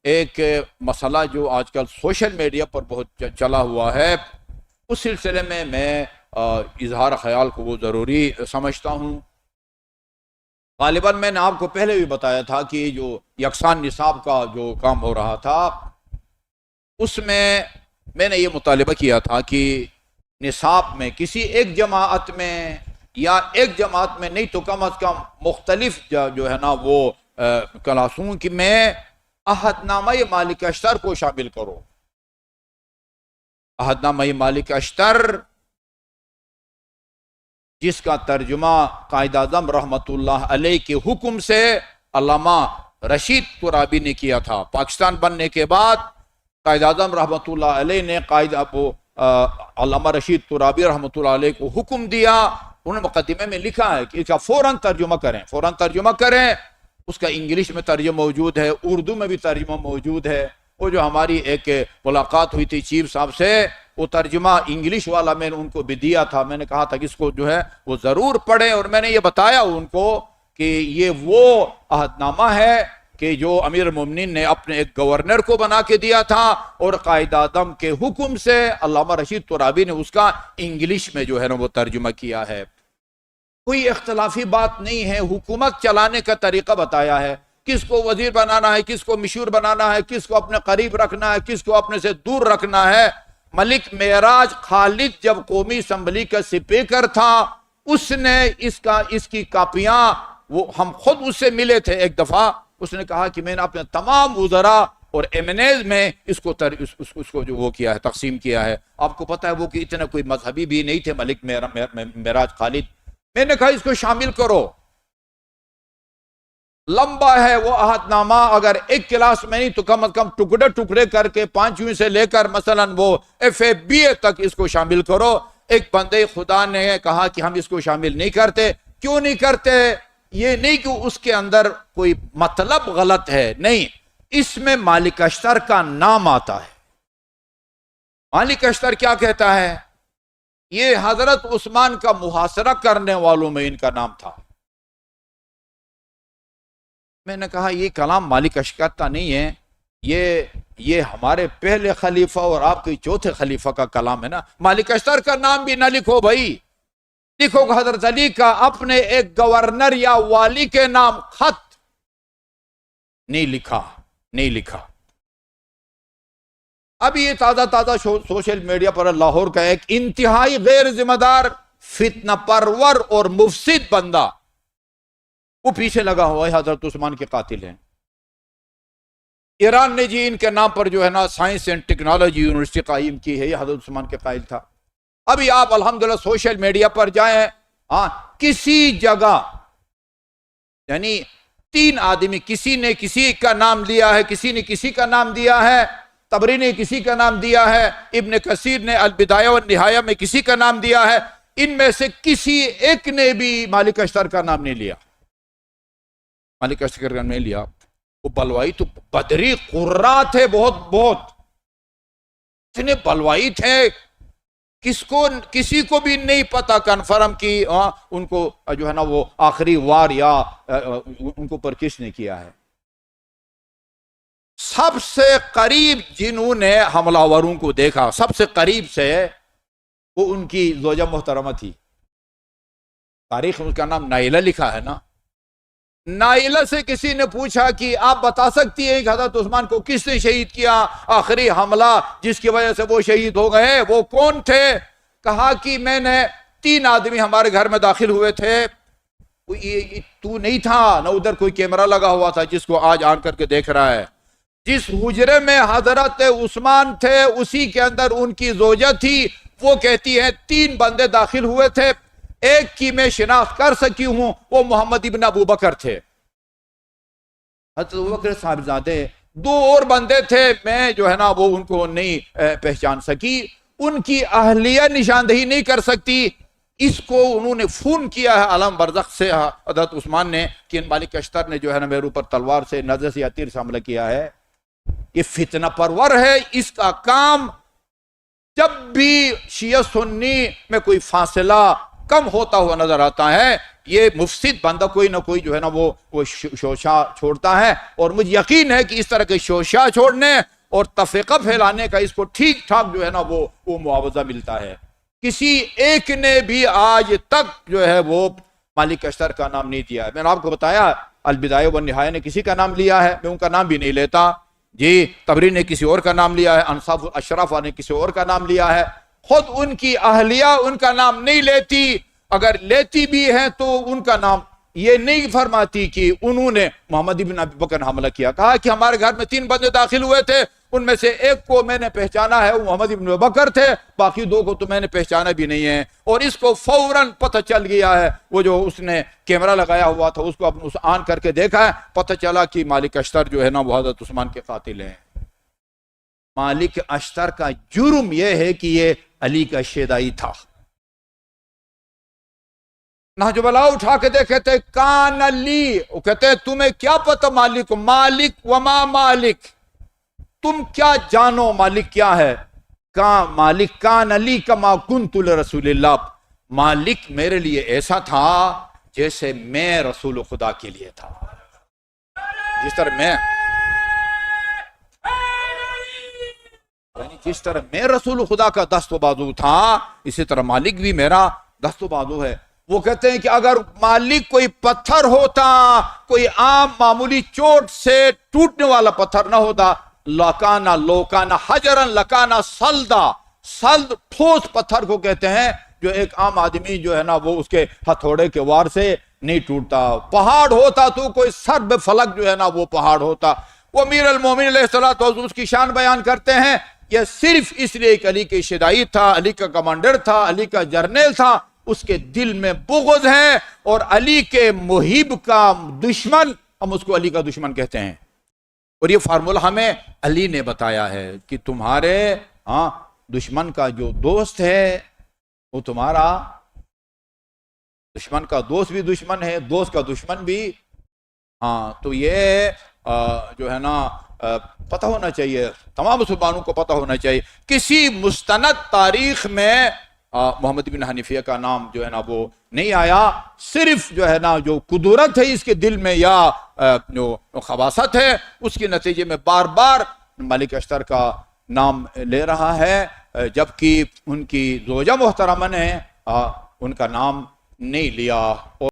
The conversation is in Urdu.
ایک مسئلہ جو آج کل سوشل میڈیا پر بہت چلا ہوا ہے، اس سلسلے میں اظہار خیال کو وہ ضروری سمجھتا ہوں۔ غالباً میں نے آپ کو پہلے بھی بتایا تھا کہ جو یکساں نصاب کا جو کام ہو رہا تھا، اس میں نے یہ مطالبہ کیا تھا کہ نصاب میں کسی ایک جماعت میں یا ایک جماعت میں نہیں تو کم از کم مختلف جو ہے نا وہ کلاسوں کی میں عہد نامہ مالک اشتر کو شامل کرو۔ عہد نامہ مالک اشتر جس کا ترجمہ قائد اعظم رحمۃ اللہ علیہ کے حکم سے علامہ رشید ترابی نے کیا تھا۔ پاکستان بننے کے بعد قائد اعظم رحمۃ اللہ علیہ نے علامہ رشید ترابی رحمۃ اللہ علیہ کو حکم دیا، انہوں نے مقدمے میں لکھا ہے کہ اس کا فوراً ترجمہ کریں۔ اس کا انگلش میں ترجمہ موجود ہے، اردو میں بھی ترجمہ موجود ہے۔ وہ جو ہماری ایک ملاقات ہوئی تھی چیف صاحب سے، وہ ترجمہ انگلش والا میں نے ان کو بھی دیا تھا۔ میں نے کہا تھا کہ اس کو جو ہے وہ ضرور پڑھیں، اور میں نے یہ بتایا ان کو کہ یہ وہ عہد نامہ ہے کہ جو امیر المومنین نے اپنے ایک گورنر کو بنا کے دیا تھا، اور قائد اعظم کے حکم سے علامہ رشید ترابی نے اس کا انگلش میں جو ہے نا وہ ترجمہ کیا ہے۔ کوئی اختلافی بات نہیں ہے، حکومت چلانے کا طریقہ بتایا ہے، کس کو وزیر بنانا ہے، کس کو مشیر بنانا ہے، کس کو اپنے قریب رکھنا ہے، کس کو اپنے سے دور رکھنا ہے۔ ملک معراج خالد جب قومی اسمبلی کا سپیکر تھا، اس نے اس کی کاپیاں ہم خود اس سے ملے تھے ایک دفعہ، اس نے کہا کہ میں نے اپنے تمام وزراء اور ایمنیز میں اس کو جو وہ کیا ہے تقسیم کیا ہے۔ آپ کو پتہ ہے وہ کہ اتنا کوئی مذہبی بھی نہیں تھے ملک معراج خالد۔ میں نے کہا اس کو شامل کرو، لمبا ہے وہ عہد نامہ، اگر ایک کلاس میں نہیں تو کم از کم ٹکڑے کر کے 5ویں سے لے کر مثلا وہ FA تک اس کو شامل کرو۔ ایک بندے خدا نے کہا کہ ہم اس کو شامل نہیں کرتے۔ کیوں نہیں کرتے؟ یہ نہیں کہ اس کے اندر کوئی مطلب غلط ہے، نہیں، اس میں مالک اشتر کا نام آتا ہے۔ مالک اشتر کیا کہتا ہے؟ یہ حضرت عثمان کا محاصرہ کرنے والوں میں ان کا نام تھا۔ میں نے کہا یہ کلام مالک اشتر کا نہیں ہے، یہ ہمارے پہلے خلیفہ اور آپ کے چوتھے خلیفہ کا کلام ہے نا۔ مالک اشتر کا نام بھی نہ لکھو بھائی، لکھو کہ حضرت علی کا اپنے ایک گورنر یا والی کے نام خط نہیں لکھا۔ اب یہ تازہ سوشل میڈیا پر لاہور کا ایک انتہائی غیر ذمہ دار، فتنہ پرور اور مفسد بندہ وہ پیچھے لگا ہوا ہے، حضرت عثمان کے قاتل ہیں۔ ایران نے جی ان کے نام پر جو ہے نا سائنس اینڈ ٹیکنالوجی یونیورسٹی قائم کی ہے، یہ حضرت عثمان کے قائل تھا۔ ابھی آپ الحمدللہ سوشل میڈیا پر جائیں، کسی جگہ یعنی 3 آدمی، کسی نے کسی کا نام لیا ہے، کسی نے کسی کا نام دیا ہے، طبری نے کسی کا نام دیا ہے، ابن کثیر نے البدایہ والنہایہ میں کسی کا نام دیا ہے، ان میں سے کسی ایک نے بھی مالک اشتر کا نام نہیں لیا۔ مالک اشتر کا نام نہیں لیا۔ وہ بلوائی تو بدری قرہ تھے، بہت اتنے بلوائی تھے، کسی کو بھی نہیں پتا کنفرم کی ان کو جو ہے نا وہ آخری وار یا ان کو پر کس نے کیا ہے۔ سب سے قریب جنہوں نے حملہ آوروں کو دیکھا، سب سے قریب سے وہ ان کی زوجہ محترمہ تھی۔ تاریخ میں اس کا نام نائلہ لکھا ہے نا۔ نائلہ سے کسی نے پوچھا کہ آپ بتا سکتی ہیں کہ حضرت عثمان کو کس نے شہید کیا؟ آخری حملہ جس کی وجہ سے وہ شہید ہو گئے وہ کون تھے؟ کہا کہ میں نے 3 آدمی ہمارے گھر میں داخل ہوئے تھے، تو نہیں تھا نہ، ادھر کوئی کیمرہ لگا ہوا تھا جس کو آج آن کر کے دیکھ رہا ہے۔ جس حجرے میں حضرت عثمان تھے اسی کے اندر ان کی زوجہ تھی، وہ کہتی ہے 3 بندے داخل ہوئے تھے، ایک کی میں شناخت کر سکی ہوں، وہ محمد ابن ابو بکر تھے، حضرت ابو بکر صاحبزادے۔ 2 اور بندے تھے، میں جو ہے نا وہ ان کو نہیں پہچان سکی، ان کی اہلیہ نشاندہی نہیں کر سکتی۔ اس کو انہوں نے فون کیا ہے عالم برزخ سے حضرت عثمان نے کہ مالک اشتر نے جو ہے نا میرے اوپر تلوار سے، نظر سے یا تیر سے حملہ کیا ہے۔ یہ فتنہ پرور ہے، اس کا کام جب بھی شیعہ سنی میں کوئی فاصلہ کم ہوتا ہوا نظر آتا ہے، یہ مفسد بندہ کوئی نہ کوئی جو ہے نا وہ شوشا چھوڑتا ہے، اور مجھے یقین ہے کہ اس طرح کے شوشا چھوڑنے اور تفرقہ پھیلانے کا اس کو ٹھیک ٹھاک جو ہے نا وہ معاوضہ ملتا ہے۔ کسی ایک نے بھی آج تک جو ہے وہ مالک اشتر کا نام نہیں دیا ہے۔ میں نے آپ کو بتایا البدایہ والنہایہ نے کسی کا نام لیا ہے، میں ان کا نام بھی نہیں لیتا جی۔ طبری نے کسی اور کا نام لیا ہے، انصاف الاشراف نے کسی اور کا نام لیا ہے، خود ان کی اہلیہ ان کا نام نہیں لیتی، اگر لیتی بھی ہیں تو ان کا نام یہ نہیں فرماتی کہ انہوں نے محمد ابن ابی بکر حملہ کیا۔ کہا کہ ہمارے گھر میں 3 بندے داخل ہوئے تھے، ان میں سے ایک کو میں نے پہچانا ہے، وہ محمد ابن ابی بکر تھے، باقی 2 کو تو میں نے پہچانا بھی نہیں ہے۔ اور اس کو فوراً پتہ چل گیا ہے، وہ جو اس نے کیمرہ لگایا ہوا تھا اس کو آن کر کے دیکھا ہے، پتہ چلا کہ مالک اشتر جو ہے نا وہ حضرت عثمان کے قاتل ہیں۔ مالک اشتر کا جرم یہ ہے کہ یہ علی کا شیدائی تھا۔ نہج البلاغہ اٹھا کے دیکھے تھے، کان علی، وہ کہتے ہیں تمہیں کیا پتہ مالک، مالک وما مالک، تم کیا جانو مالک کیا ہے؟ مالک کان علی کما کنت لرسول اللہ، مالک میرے لیے ایسا تھا جیسے میں رسول خدا کے لیے تھا، جس طرح میں رسول خدا کا دست و بازو تھا، اسی طرح مالک بھی میرا دست و بازو ہے۔ وہ کہتے ہیں کہ اگر مالک کوئی پتھر ہوتا، کوئی عام معمولی چوٹ سے ٹوٹنے والا پتھر نہ ہوتا، لوکانا حجرن لکانا سلدا، سلد ٹھوس پتھر کو کہتے ہیں جو ایک عام آدمی جو ہے نا وہ اس کے ہتھوڑے کے وار سے نہیں ٹوٹتا، پہاڑ ہوتا تو کوئی سرب فلک جو ہے نا وہ پہاڑ ہوتا۔ وہ امیر المومنین علیہ الصلوۃ والسلام اس کی شان بیان کرتے ہیں، یہ صرف اس لیے کہ علی کے شیدائی تھا، علی کا کمانڈر تھا، علی کا جرنیل تھا، اس کے دل میں بغض ہے، اور علی کے محب کا دشمن، ہم اس کو علی کا دشمن کہتے ہیں۔ اور یہ فارمولہ ہمیں علی نے بتایا ہے کہ تمہارے دشمن کا جو دوست ہے وہ تمہارا دشمن کا دوست بھی دشمن ہے، دوست کا دشمن بھی۔ تو یہ جو ہے نا پتہ ہونا چاہیے، تمام مسلمانوں کو پتہ ہونا چاہیے، کسی مستند تاریخ میں محمد بن حنیفیہ کا نام جو ہے نا وہ نہیں آیا، صرف جو ہے نا جو قدرت ہے اس کے دل میں یا جو خباثت ہے اس کے نتیجے میں بار بار مالک اشتر کا نام لے رہا ہے، جبکہ ان کی زوجہ محترمہ نے ان کا نام نہیں لیا۔